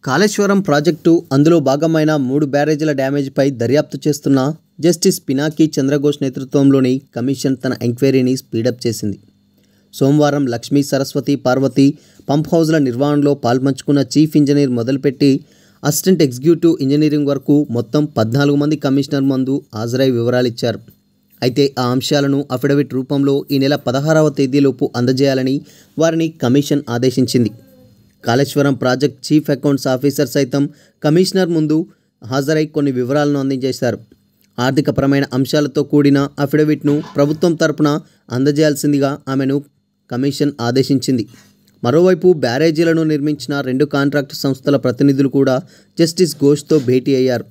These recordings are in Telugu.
కాళేశ్వరం ప్రాజెక్టు అందులో భాగమైన 3 బ్యారేజీల డ్యామేజ్పై దర్యాప్తు చేస్తున్న జస్టిస్ పినాకి చంద్రఘోష్ నేతృత్వంలోని కమిషన్ తన ఎంక్వైరీని స్పీడప్ చేసింది. సోమవారం లక్ష్మీ సరస్వతి పార్వతి పంప్ హౌజ్ల నిర్వహణలో పాల్పంచుకున్న చీఫ్ ఇంజనీర్ మొదలుపెట్టి అసిస్టెంట్ ఎగ్జిక్యూటివ్ ఇంజనీరింగ్ వరకు మొత్తం 14 మంది కమిషనర్ ముందు హాజరై వివరాలిచ్చారు. అయితే ఆ అంశాలను అఫిడవిట్ రూపంలో ఈ నెల 16వ తేదీలోపు అందజేయాలని వారిని కమిషన్ ఆదేశించింది. Kaleshwaram project chief accounts officer సైతం కమిషనర్ ముందు హాజరై కొన్ని వివరాలను అందజేశారు. ఆర్థికపరమైన అంశాలతో కూడిన అఫిడవిట్ను ప్రభుత్వం తరపున అందజేయాల్సిందిగా ఆమెను కమిషన్ ఆదేశించింది. మరోవైపు బ్యారేజీలను నిర్మించిన 2 కాంట్రాక్టు సంస్థల ప్రతినిధులు కూడా జస్టిస్ ఘోష్తో భేటీ అయ్యారు.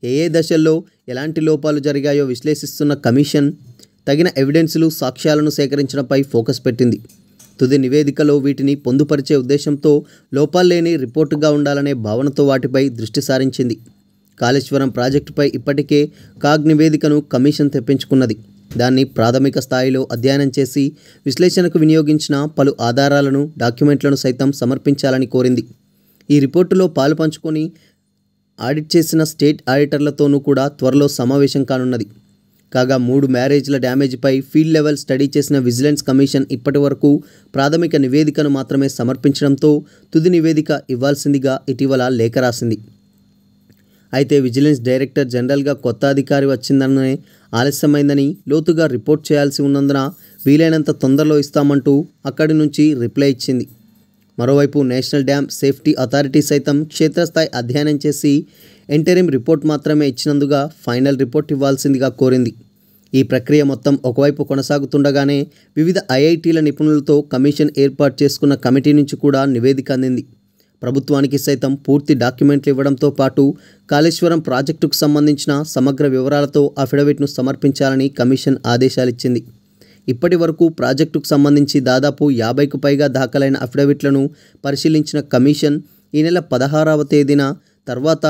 ఏ దశల్లో ఎలాంటి లోపాలు జరిగాయో విశ్లేషిస్తున్న కమిషన్ తగిన ఎవిడెన్సులు సాక్ష్యాలను సేకరించడంపై ఫోకస్ పెట్టింది. తుది నివేదికలో వీటిని పొందుపరిచే ఉద్దేశంతో లోపాలు లేని రిపోర్టుగా ఉండాలనే భావనతో వాటిపై దృష్టి సారించింది. కాళేశ్వరం ప్రాజెక్టుపై ఇప్పటికే కాగ్ నివేదికను కమిషన్ తెప్పించుకున్నది. దాన్ని ప్రాథమిక స్థాయిలో అధ్యయనం చేసి విశ్లేషణకు వినియోగించిన పలు ఆధారాలను డాక్యుమెంట్లను సైతం సమర్పించాలని కోరింది. ఈ రిపోర్టులో పాలుపంచుకొని ఆడిట్ చేసిన స్టేట్ ఆడిటర్లతోనూ కూడా త్వరలో సమావేశం కానున్నది. కాగా 3 బ్యారేజీల డ్యామేజ్పై ఫీల్డ్ లెవెల్ స్టడీ చేసిన విజిలెన్స్ కమిషన్ ఇప్పటి వరకు ప్రాథమిక నివేదికను మాత్రమే సమర్పించడంతో తుది నివేదిక ఇవ్వాల్సిందిగా ఇటీవల లేఖ రాసింది. అయితే విజిలెన్స్ డైరెక్టర్ జనరల్గా కొత్త అధికారి వచ్చిందనే ఆలస్యమైందని, లోతుగా రిపోర్ట్ చేయాల్సి ఉన్నందున వీలైనంత తొందరలో ఇస్తామంటూ అక్కడి నుంచి రిప్లై ఇచ్చింది. మరోవైపు నేషనల్ డ్యామ్ సేఫ్టీ అథారిటీ సైతం క్షేత్రస్థాయి అధ్యయనం చేసి ఇంటరిమ్ రిపోర్ట్ మాత్రమే ఇచ్చినందుగా ఫైనల్ రిపోర్ట్ ఇవ్వాల్సిందిగా కోరింది. ఈ ప్రక్రియ మొత్తం ఒకవైపు కొనసాగుతుండగానే వివిధ ఐఐటీల నిపుణులతో కమిషన్ ఏర్పాటు చేసుకున్న కమిటీ నుంచి కూడా నివేదిక అందింది. ప్రభుత్వానికి సైతం పూర్తి డాక్యుమెంట్లు ఇవ్వడంతో పాటు కాళేశ్వరం ప్రాజెక్టుకు సంబంధించిన సమగ్ర వివరాలతో అఫిడవిట్ను సమర్పించాలని కమిషన్ ఆదేశాలిచ్చింది. ఇప్పటి వరకు ప్రాజెక్టుకు సంబంధించి దాదాపు 50కు పైగా దాఖలైన అఫిడవిట్లను పరిశీలించిన కమిషన్ ఈ నెల 16వ తేదీన తర్వాత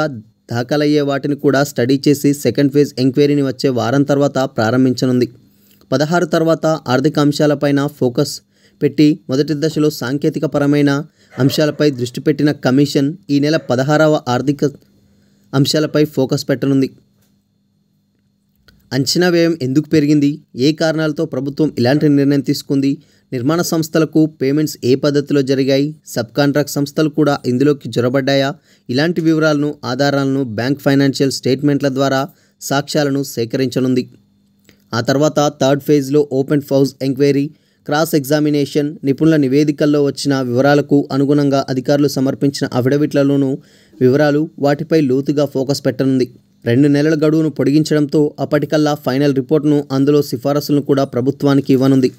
దాఖలయ్యే వాటిని కూడా స్టడీ చేసి సెకండ్ ఫేజ్ ఎంక్వైరీని వచ్చే వారం తర్వాత ప్రారంభించనుంది. 16 తర్వాత ఆర్థిక అంశాలపైన ఫోకస్ పెట్టి మొదటి దశలో సాంకేతిక పరమైన అంశాలపై దృష్టి పెట్టిన కమిషన్ ఈ నెల 16వ ఆర్థిక అంశాలపై ఫోకస్ పెట్టనుంది. అంచనా వ్యయం ఎందుకు పెరిగింది, ఏ కారణాలతో ప్రభుత్వం ఇలాంటి నిర్ణయం తీసుకుంది, నిర్మాణ సంస్థలకు పేమెంట్స్ ఏ పద్ధతిలో జరిగాయి, సబ్ కాంట్రాక్ట్ సంస్థలు కూడా ఇందులోకి జొరబడ్డాయా, ఇలాంటి వివరాలను ఆధారాలను బ్యాంక్ ఫైనాన్షియల్ స్టేట్మెంట్ల ద్వారా సాక్ష్యాలను సేకరించనుంది. ఆ తర్వాత థర్డ్ ఫేజ్లో open house enquiry, cross examination, నిపుణుల నివేదికల్లో వచ్చిన వివరాలకు అనుగుణంగా అధికారులు సమర్పించిన అఫిడవిట్లలోనూ వివరాలు, వాటిపై లోతుగా ఫోకస్ పెట్టనుంది. 2 నెలల గడువును పొడిగించడంతో అప్పటికల్లా ఫైనల్ రిపోర్ట్ను, అందులో సిఫారసులను కూడా ప్రభుత్వానికి ఇవ్వనుంది.